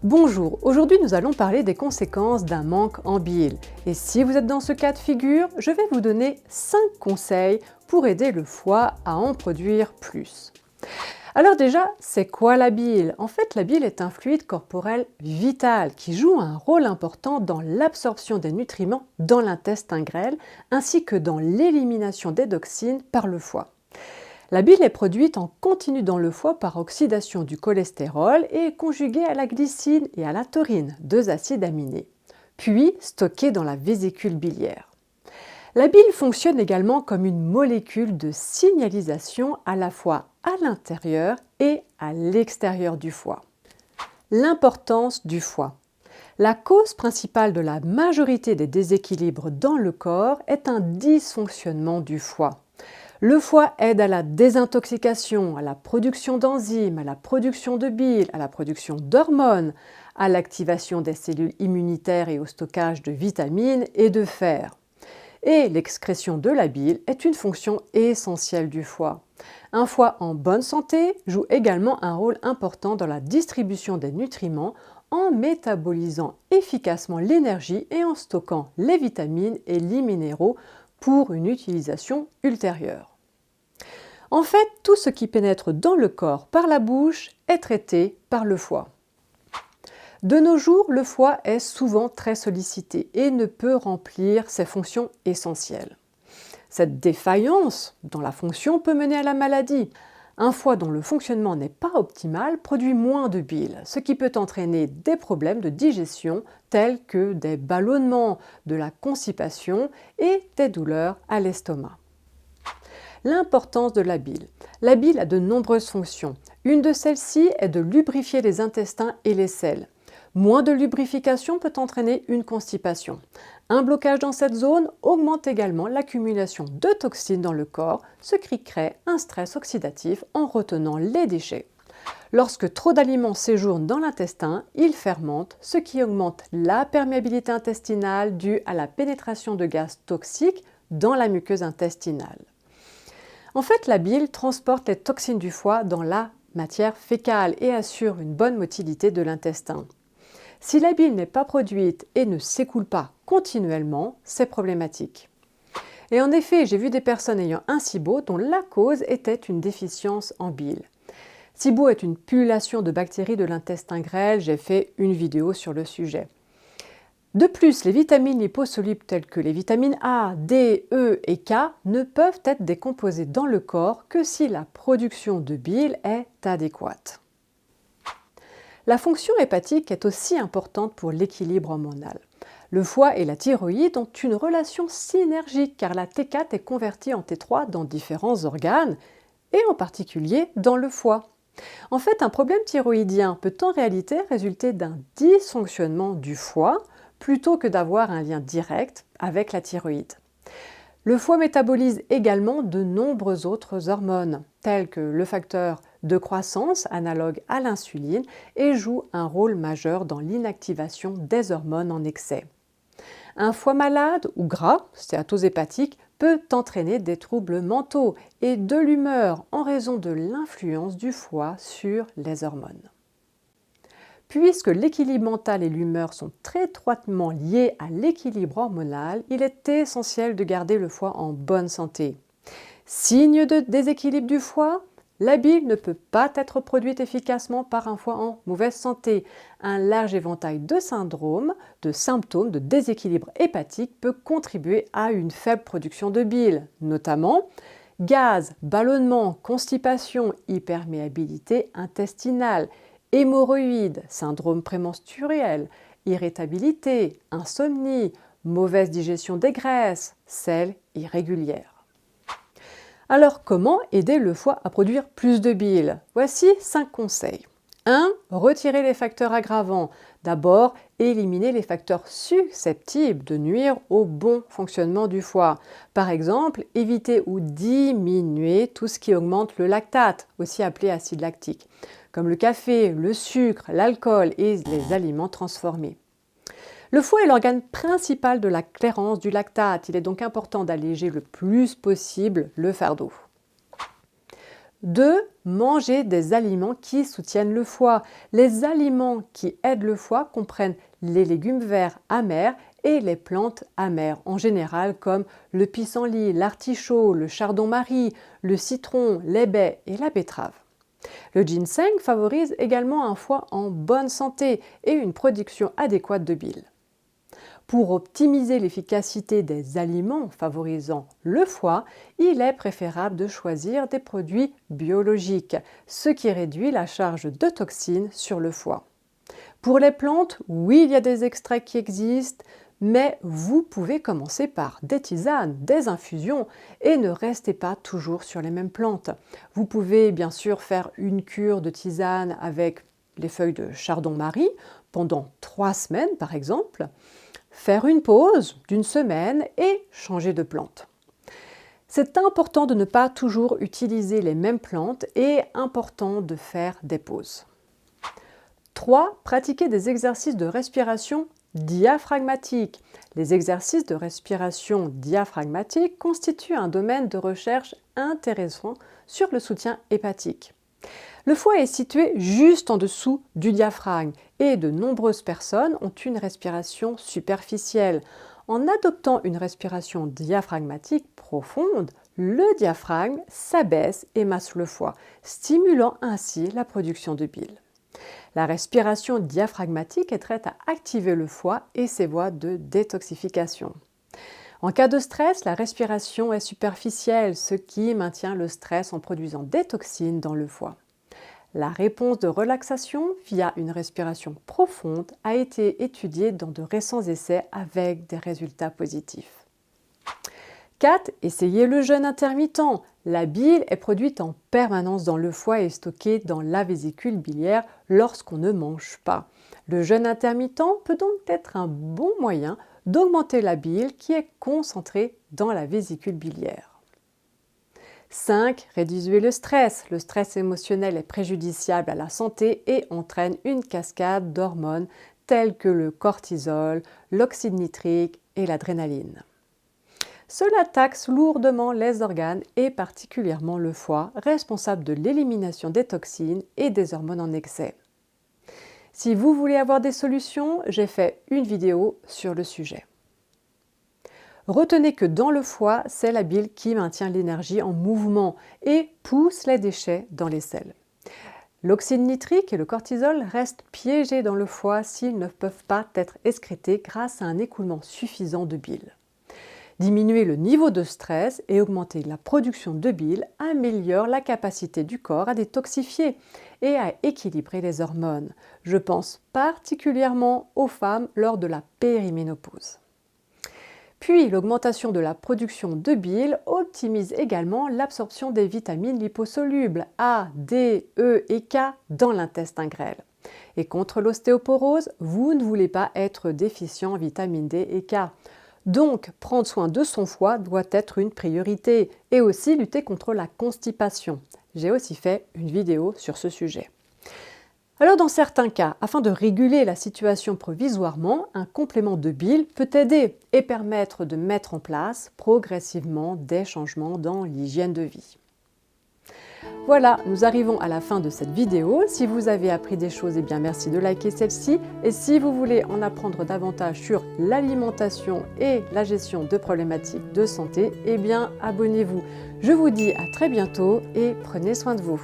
Bonjour, aujourd'hui nous allons parler des conséquences d'un manque en bile. Et si vous êtes dans ce cas de figure, je vais vous donner 5 conseils pour aider le foie à en produire plus. Alors déjà, c'est quoi la bile? En fait, la bile est un fluide corporel vital qui joue un rôle important dans l'absorption des nutriments dans l'intestin grêle ainsi que dans l'élimination des toxines par le foie. La bile est produite en continu dans le foie par oxydation du cholestérol et est conjuguée à la glycine et à la taurine, deux acides aminés, puis stockée dans la vésicule biliaire. La bile fonctionne également comme une molécule de signalisation à la fois à l'intérieur et à l'extérieur du foie. L'importance du foie. La cause principale de la majorité des déséquilibres dans le corps est un dysfonctionnement du foie. Le foie aide à la désintoxication, à la production d'enzymes, à la production de bile, à la production d'hormones, à l'activation des cellules immunitaires et au stockage de vitamines et de fer. Et l'excrétion de la bile est une fonction essentielle du foie. Un foie en bonne santé joue également un rôle important dans la distribution des nutriments en métabolisant efficacement l'énergie et en stockant les vitamines et les minéraux pour une utilisation ultérieure. En fait, tout ce qui pénètre dans le corps par la bouche est traité par le foie. De nos jours, le foie est souvent très sollicité et ne peut remplir ses fonctions essentielles. Cette défaillance dans la fonction peut mener à la maladie. Un foie dont le fonctionnement n'est pas optimal produit moins de bile, ce qui peut entraîner des problèmes de digestion tels que des ballonnements, de la constipation et des douleurs à l'estomac. L'importance de la bile. La bile a de nombreuses fonctions. Une de celles-ci est de lubrifier les intestins et les selles. Moins de lubrification peut entraîner une constipation. Un blocage dans cette zone augmente également l'accumulation de toxines dans le corps, ce qui crée un stress oxydatif en retenant les déchets. Lorsque trop d'aliments séjournent dans l'intestin, ils fermentent, ce qui augmente la perméabilité intestinale due à la pénétration de gaz toxiques dans la muqueuse intestinale. En fait, la bile transporte les toxines du foie dans la matière fécale et assure une bonne motilité de l'intestin. Si la bile n'est pas produite et ne s'écoule pas continuellement, c'est problématique. Et en effet, j'ai vu des personnes ayant un SIBO dont la cause était une déficience en bile. SIBO est une pullulation de bactéries de l'intestin grêle, j'ai fait une vidéo sur le sujet. De plus, les vitamines liposolubles telles que les vitamines A, D, E et K ne peuvent être décomposées dans le corps que si la production de bile est adéquate. La fonction hépatique est aussi importante pour l'équilibre hormonal. Le foie et la thyroïde ont une relation synergique car la T4 est convertie en T3 dans différents organes et en particulier dans le foie. En fait, un problème thyroïdien peut en réalité résulter d'un dysfonctionnement du foie plutôt que d'avoir un lien direct avec la thyroïde. Le foie métabolise également de nombreuses autres hormones, telles que le facteur de croissance, analogue à l'insuline, et joue un rôle majeur dans l'inactivation des hormones en excès. Un foie malade ou gras, stéatose hépatique, peut entraîner des troubles mentaux et de l'humeur en raison de l'influence du foie sur les hormones. Puisque l'équilibre mental et l'humeur sont très étroitement liés à l'équilibre hormonal, il est essentiel de garder le foie en bonne santé. Signe de déséquilibre du foie, la bile ne peut pas être produite efficacement par un foie en mauvaise santé. Un large éventail de symptômes de déséquilibre hépatique peut contribuer à une faible production de bile, notamment gaz, ballonnement, constipation, hyperméabilité intestinale, hémorroïdes, syndrome prémenstruel, irritabilité, insomnie, mauvaise digestion des graisses, selles irrégulières. Alors, comment aider le foie à produire plus de bile? Voici 5 conseils. 1. Retirer les facteurs aggravants. D'abord, éliminer les facteurs susceptibles de nuire au bon fonctionnement du foie. Par exemple, éviter ou diminuer tout ce qui augmente le lactate, aussi appelé acide lactique, comme le café, le sucre, l'alcool et les aliments transformés. Le foie est l'organe principal de la clairance du lactate. Il est donc important d'alléger le plus possible le fardeau. 2. Manger des aliments qui soutiennent le foie. Les aliments qui aident le foie comprennent les légumes verts amers et les plantes amères en général comme le pissenlit, l'artichaut, le chardon-marie, le citron, les baies et la betterave. Le ginseng favorise également un foie en bonne santé et une production adéquate de bile. Pour optimiser l'efficacité des aliments favorisant le foie, il est préférable de choisir des produits biologiques, ce qui réduit la charge de toxines sur le foie. Pour les plantes, oui, il y a des extraits qui existent, mais vous pouvez commencer par des tisanes, des infusions et ne restez pas toujours sur les mêmes plantes. Vous pouvez bien sûr faire une cure de tisane avec les feuilles de chardon-marie pendant 3 semaines par exemple, faire une pause d'une semaine et changer de plante. C'est important de ne pas toujours utiliser les mêmes plantes et important de faire des pauses. 3. Pratiquer des exercices de respiration diaphragmatique. Les exercices de respiration diaphragmatique constituent un domaine de recherche intéressant sur le soutien hépatique. Le foie est situé juste en dessous du diaphragme et de nombreuses personnes ont une respiration superficielle. En adoptant une respiration diaphragmatique profonde, le diaphragme s'abaisse et masse le foie, stimulant ainsi la production de bile. La respiration diaphragmatique aiderait à activer le foie et ses voies de détoxification. En cas de stress, la respiration est superficielle, ce qui maintient le stress en produisant des toxines dans le foie. La réponse de relaxation via une respiration profonde a été étudiée dans de récents essais avec des résultats positifs. 4. Essayez le jeûne intermittent. La bile est produite en permanence dans le foie et stockée dans la vésicule biliaire lorsqu'on ne mange pas. Le jeûne intermittent peut donc être un bon moyen d'augmenter la bile qui est concentrée dans la vésicule biliaire. 5. Réduisez le stress. Le stress émotionnel est préjudiciable à la santé et entraîne une cascade d'hormones telles que le cortisol, l'oxyde nitrique et l'adrénaline. Cela taxe lourdement les organes et particulièrement le foie, responsable de l'élimination des toxines et des hormones en excès. Si vous voulez avoir des solutions, j'ai fait une vidéo sur le sujet. Retenez que dans le foie, c'est la bile qui maintient l'énergie en mouvement et pousse les déchets dans les selles. L'oxyde nitrique et le cortisol restent piégés dans le foie s'ils ne peuvent pas être excrétés grâce à un écoulement suffisant de bile. Diminuer le niveau de stress et augmenter la production de bile améliore la capacité du corps à détoxifier et à équilibrer les hormones. Je pense particulièrement aux femmes lors de la périménopause. Puis, l'augmentation de la production de bile optimise également l'absorption des vitamines liposolubles A, D, E et K dans l'intestin grêle. Et contre l'ostéoporose, vous ne voulez pas être déficient en vitamine D et K. Donc, prendre soin de son foie doit être une priorité et aussi lutter contre la constipation. J'ai aussi fait une vidéo sur ce sujet. Alors dans certains cas, afin de réguler la situation provisoirement, un complément de bile peut aider et permettre de mettre en place progressivement des changements dans l'hygiène de vie. Voilà, nous arrivons à la fin de cette vidéo. Si vous avez appris des choses, eh bien merci de liker celle-ci. Et si vous voulez en apprendre davantage sur l'alimentation et la gestion de problématiques de santé, eh bien abonnez-vous. Je vous dis à très bientôt et prenez soin de vous.